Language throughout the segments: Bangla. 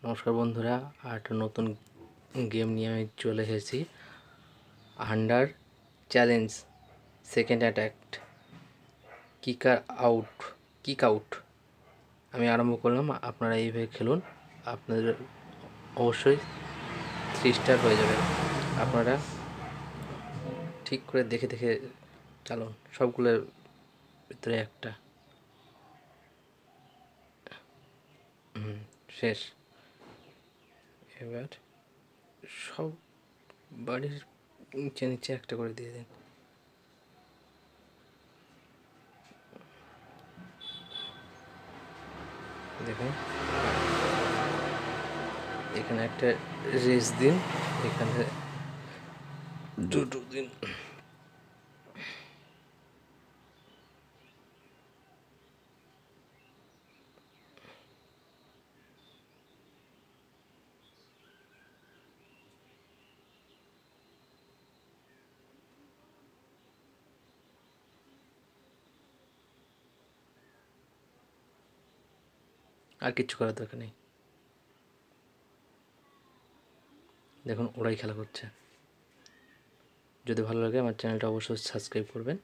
নমস্কার বন্ধুরা, আর একটা নতুন গেম নিয়ে আমি চলে এসেছি। Under challenge second attack kick out আমি আরম্ভ করলাম। আপনারা এইভাবে খেলুন, আপনাদের অবশ্যই 3 স্টার হয়ে যাবে। আপনারা ঠিক করে দেখে দেখে চালুন। সবগুলোর ভিতরে একটা শেষ। এবার সব বাড়ির নিচে নিচে একটা করে দিয়ে দিন। দেখুন, এখানে একটা রেস দিন, এখানে দুটো দিন। আর কিচ্ছু করার দরকার নেই। দেখুন, ওরাই খেলা করছে। যদি ভালো লাগে আমার চ্যানেলটা অবশ্যই সাবস্ক্রাইব করবেন।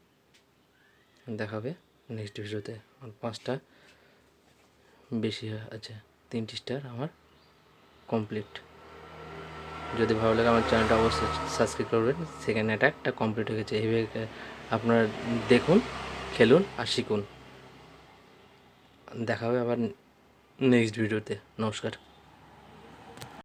দেখা হবে নেক্সট ভিডিওতে। আমার 5টা বেশি আছে, 3টে স্টার আমার কমপ্লিট। যদি ভালো লাগে আমার চ্যানেলটা অবশ্যই সাবস্ক্রাইব করবেন। সেকেন্ড অ্যাটাকটা কমপ্লিট হয়ে গেছে। এইভাবে আপনারা দেখুন, খেলুন আর শিখুন। দেখা হবে আবার নেক্সট ভিডিওতে। নমস্কার।